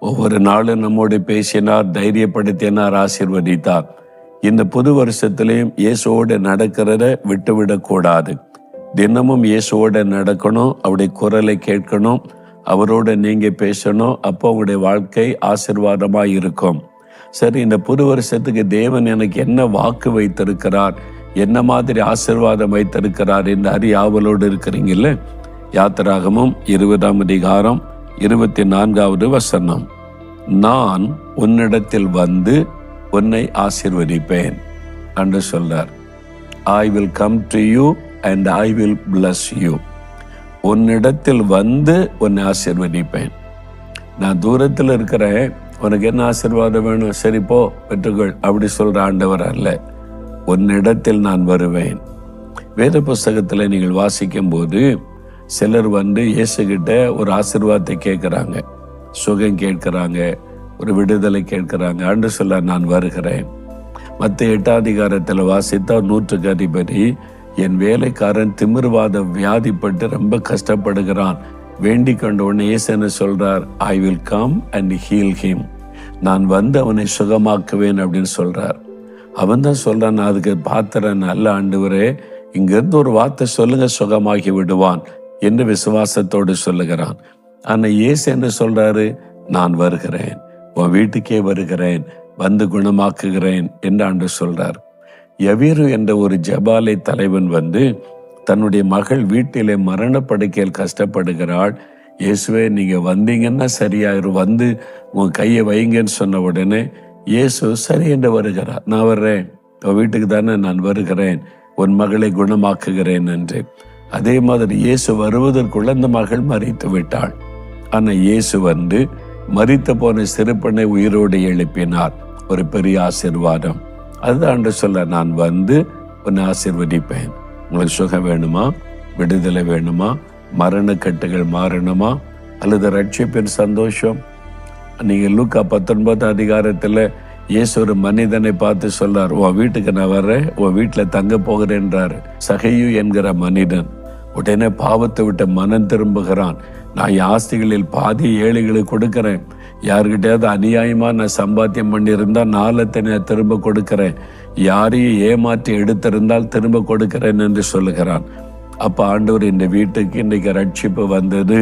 ஒவ்வொரு நாளும் நம்மோடு பேசினார், தைரியப்படுத்தினார், ஆசீர்வதித்தார். இந்த புது வருஷத்திலையும் இயேசுவோடு நடக்கிறத விட்டுவிடக்கூடாது. தினமும் இயேசுவோட நடக்கணும், அவருடைய குரலை கேட்கணும், அவரோட நீங்க பேசணும். அப்போ உங்களுடைய வாழ்க்கை ஆசீர்வாதமாக இருக்கும். சரி, இந்த புது வருஷத்துக்கு தேவன் எனக்கு என்ன வாக்கு வைத்திருக்கிறார், என்ன மாதிரி ஆசீர்வாதம் வைத்திருக்கிறார் என்று அறிய ஆவலோடு இருக்கிறீங்கல்ல? யாத்திராகமம் 20ஆம் அதிகாரம் 24வது வசனம். நான் உன்னிடத்தில் வந்து உன்னை ஆசீர்வதிப்பேன் என்று சொல்றார். I will come to you and I will bless you. உன்னிடத்தில் வந்து உன்னை ஆசீர்வதிப்பேன். நான் தூரத்தில் இருக்கிறேன், உனக்கு என்ன ஆசீர்வாதம் வேணும், சரி போ பெற்றுக்கொள் அப்படி சொல்ற ஆண்டவர் அல்ல. உன்னிடத்தில் நான் வருவேன். வேத புஸ்தகத்தில் நீங்கள் வாசிக்கும் போது சிலர் வந்து இயேசுகிட்ட ஒரு ஆசீர்வாதத்தை கேட்கிறாங்க, சுகம் கேட்கிறாங்க, ஒரு விடுதலை கேட்கிறாங்க. ஆண்டு சொல்ல நான் வருகிறேன். மத்த 8ஆம் அதிகாரத்தில் வாசித்தா 100க்கு அதிபதி, என் வேலைக்காரன் திமிர்வாத வியாதிப்பட்டு ரொம்ப கஷ்டப்படுகிறான், வேண்டிக் கொண்ட உடனே இயேசு என்ன சொல்றார்? I will come and heel him. நான் வந்து அவனை சுகமாக்குவேன் அப்படின்னு சொல்றார். அவன் தான் சொல்றான், நான் அதுக்கு பாத்திரன் நல்ல ஆண்டவரே, இங்கிருந்து ஒரு வார்த்தை சொல்லுங்க, சுகமாகி விடுவான் என்று விசுவாசத்தோடு சொல்லுகிறான். ஆனா இயேசு என்ன சொல்றாரு? நான் வருகிறேன், உன் வீட்டுக்கே வருகிறேன், வந்து குணமாக்குகிறேன் என்று ஆண்டு சொல்றார். யவீரு என்ற ஒரு ஜபாலை தலைவன் வந்து தன்னுடைய மகள் வீட்டிலே மரணப்படுக்கையில் கஷ்டப்படுகிறாள். இயேசுவே நீங்க வந்தீங்கன்னா சரியாயிரும், வந்து உன் கையை வைங்கன்னு சொன்ன உடனே இயேசு சரி என்று வருகிறார். நான் வர்றேன், உன் வீட்டுக்கு தானே நான் வருகிறேன், உன் மகளை குணமாக்குகிறேன் என்று. அதே மாதிரி இயேசு வருவதற்குள்ள அந்த மகள் மரித்து விட்டாள். ஆனா இயேசு வந்து மரித்து போன சிறுப்பனை உயிரோடு எழுப்பினார். ஒரு பெரிய ஆசீர்வாதம். அதுதான் சொல்ல, நான் வந்து உன்னை ஆசீர்வதிப்பேன். உங்களுக்கு சுகம் வேணுமா, விடுதலை வேணுமா, மரணக்கட்டுகள் மாறணுமா, அல்லது ரட்சிப்பின் சந்தோஷம்? நீங்க லூக்கா 19ஆம் அதிகாரத்துல இயேசு ஒரு மனிதனை பார்த்து சொல்றார், உன் வீட்டுக்கு நான் வர்றேன், உன் வீட்டுல தங்க போகிறேன்றாரு. சகையு என்கிற மனிதன் உடனே பாவத்தை விட்டு மனம் திரும்புகிறான். நான் என் ஆஸ்திகளில் பாதி ஏழைகளுக்கு கொடுக்கிறேன், யாருக்கிட்டையாவது அநியாயமா நான் சம்பாத்தியம் பண்ணியிருந்தா 4 நான் திரும்ப கொடுக்கிறேன், யாரையும் ஏமாற்றி எடுத்திருந்தால் திரும்ப கொடுக்கிறேன் என்று சொல்லுகிறான். அப்ப ஆண்டவர் இந்த வீட்டுக்கு இன்னைக்கு ரட்சிப்பு வந்தது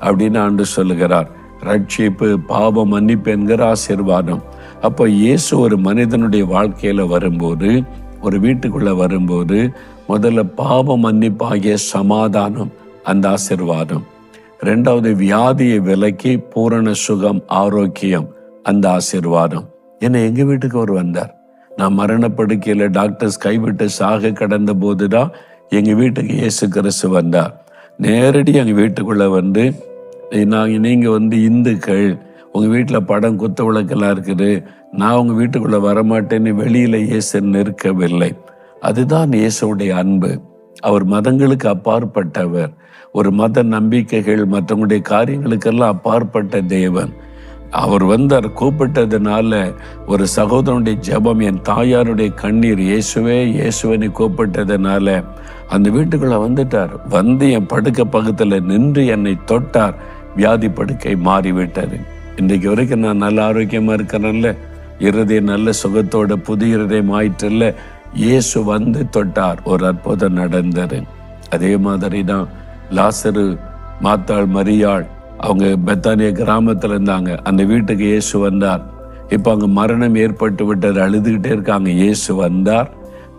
அப்படின்னு ஆண்டு சொல்லுகிறார். ரட்சிப்பு, பாவ மன்னிப்பு என்கிற ஆசீர்வாதம். அப்போ இயேசு ஒரு மனிதனுடைய வாழ்க்கையில வரும்போது, ஒரு வீட்டுக்குள்ள வரும்போது, முதல்ல பாவ மன்னிப்பாகிய சமாதானம், அந்த ஆசீர்வாதம். 2வது வியாதியை விலக்கி பூரண சுகம், ஆரோக்கியம், அந்த ஆசீர்வாதம். என்னை எங்க வீட்டுக்கு அவர் வந்தார். நான் மரணப்படுக்கையில டாக்டர்ஸ் கைவிட்டு சாக கடந்த போதுதான் எங்க வீட்டுக்கு இயேசு கிறிஸ்து வந்தார். நேரடி எங்க வீட்டுக்குள்ள வந்து, நீங்க வந்து இந்துக்கள், உங்க வீட்டுல படம் குத்த விளக்கெல்லாம் இருக்குது, நான் உங்க வீட்டுக்குள்ள வரமாட்டேன்னு வெளியில இயேசு நிற்கவில்லை. அதுதான் இயேசுடைய அன்பு. அவர் மதங்களுக்கு அப்பாற்பட்டவர். ஒரு மத நம்பிக்கைகள் மற்றவங்களுடைய காரியங்களுக்கெல்லாம் அப்பாற்பட்ட தேவன். அவர் வந்தார், கூப்பிட்டதுனால ஒரு சகோதரனுடைய ஜெபம், என் தாயாருடைய கண்ணீர், இயேசுவே இயேசுவனை கூப்பிட்டதுனால அந்த வீட்டுக்குள்ள வந்துட்டார். வந்து என் படுக்க பக்கத்துல நின்று என்னை தொட்டார். வியாதி படுக்கை மாறிவிட்டது. இன்றைக்கு வரைக்கும் நான் நல்ல ஆரோக்கியமா இருக்கிறேன்ல, இருதயம் நல்ல சுகத்தோட புதிய இருதயம் ஆயிற்றுல்ல. இயேசு வந்து தொட்டார், ஒரு அற்புதம் நடந்தது. அதே மாதிரி தான் லாசரு, மாத்தாள், மரியாள், அவங்க பெத்தானிய கிராமத்துல இருந்தாங்க. அந்த வீட்டுக்கு இயேசு வந்தார். இப்ப அங்க மரணம் ஏற்பட்டு விட்டது, அழுதுகிட்டே இருக்காங்க. இயேசு வந்தார்,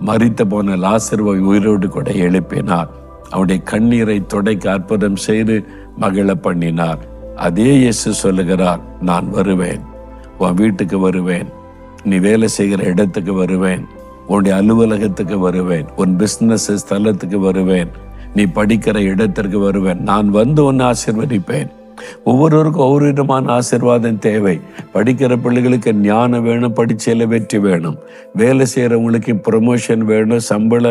மரித்து போன லாசருவை உயிரோடு கூட எழுப்பினார். அவருடைய கண்ணீரை துடைக்க அற்புதம் செய்து மகிழ பண்ணினார். அதே இயேசு சொல்லுகிறார், நான் வருவேன், உன் வீட்டுக்கு வருவேன், நீ வேலை செய்கிற இடத்துக்கு வருவேன், உன்னுடைய அலுவலகத்துக்கு வருவேன், உன் பிசினஸ் ஸ்தலத்துக்கு வருவேன், நீ படிக்கிற இடத்திற்கு வருவேன். நான் வந்து உன்னை ஆசீர்வதிப்பேன். ஒவ்வொருவருக்கும் ஒவ்வொரு விதமான ஆசீர்வாதம் தேவை. படிக்கிற பிள்ளைகளுக்கு ஞானம் வேணும், படிச்சையில வெற்றி வேணும். வேலை செய்யறவங்களுக்கு ப்ரொமோஷன் வேணும், சம்பள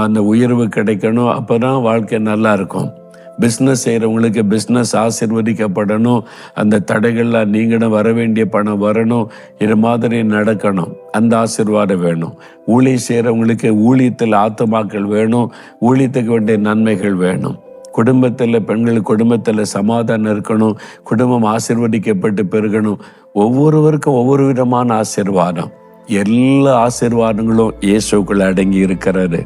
அந்த உயர்வு கிடைக்கணும், அப்பதான் வாழ்க்கை நல்லா இருக்கும். பிஸ்னஸ் செய்கிறவங்களுக்கு பிஸ்னஸ் ஆசீர்வதிக்கப்படணும், அந்த தடைகள்லாம் நீங்களும், வர வேண்டிய பணம் வரணும், இது மாதிரி நடக்கணும், அந்த ஆசீர்வாதம் வேணும். ஊழியம் செய்கிறவங்களுக்கு ஊழியத்தில் ஆத்துமாக்கள் வேணும், ஊழியத்துக்கு வேண்டிய நன்மைகள் வேணும். குடும்பத்தில் பெண்கள் குடும்பத்தில் சமாதானம் இருக்கணும், குடும்பம் ஆசீர்வதிக்கப்பட்டு பெருகணும். ஒவ்வொருவருக்கும் ஒவ்வொரு விதமான ஆசீர்வாதம். எல்லா ஆசீர்வாதங்களும் இயேசுக்குள்ள அடங்கி இருக்கிறாரு.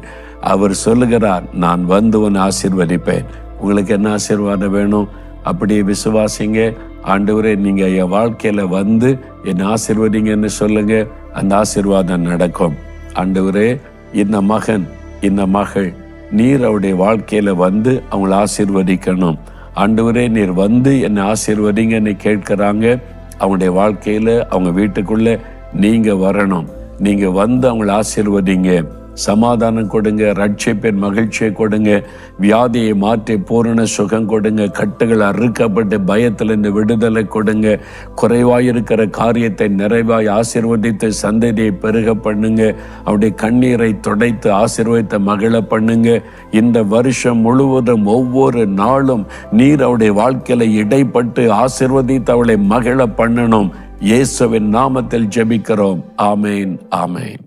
அவர் சொல்லுகிறார், நான் வந்து உன்னை ஆசீர்வதிப்பேன். உங்களுக்கு என்ன ஆசீர்வாதம் வேணும்? அப்படியே விசுவாசிங்க. ஆண்டவரே, நீங்க என் வாழ்க்கையில வந்து என்னை ஆசீர்வதிங்கன்னு சொல்லுங்க. அந்த ஆசீர்வாதம் நடக்கும். ஆண்டவரே, இந்த மகன் இந்த மகள் நீர் அவருடைய வாழ்க்கையில வந்து அவங்களை ஆசீர்வதிக்கணும். ஆண்டவரே, நீர் வந்து என்னை ஆசீர்வதிங்கன்னு கேட்கிறாங்க. அவங்களுடைய வாழ்க்கையில அவங்க வீட்டுக்குள்ள நீங்க வரணும். நீங்க வந்து அவங்களை ஆசீர்வதிங்க. சமாதானம் கொடுங்க, ரட்சிப்பின் மகிழ்ச்சியை கொடுங்க, வியாதியை மாற்றி பூரண சுகம் கொடுங்க, கட்டுகள் அறுக்கப்பட்டு பயத்திலிருந்து விடுதலை கொடுங்க, குறைவாயிருக்கிற காரியத்தை நிறைவாய் ஆசீர்வதித்து சந்ததியை பெருக பண்ணுங்க, அவருடைய கண்ணீரை துடைத்து ஆசீர்வதித்த மகிழ பண்ணுங்க. இந்த வருஷம் முழுவதும் ஒவ்வொரு நாளும் நீர் அவருடைய வாழ்க்கையில இடைப்பட்டு ஆசீர்வதித்து அவளை மகிழ பண்ணணும். இயேசுவின் நாமத்தில் ஜெபிக்கிறோம். ஆமேன், ஆமேன்.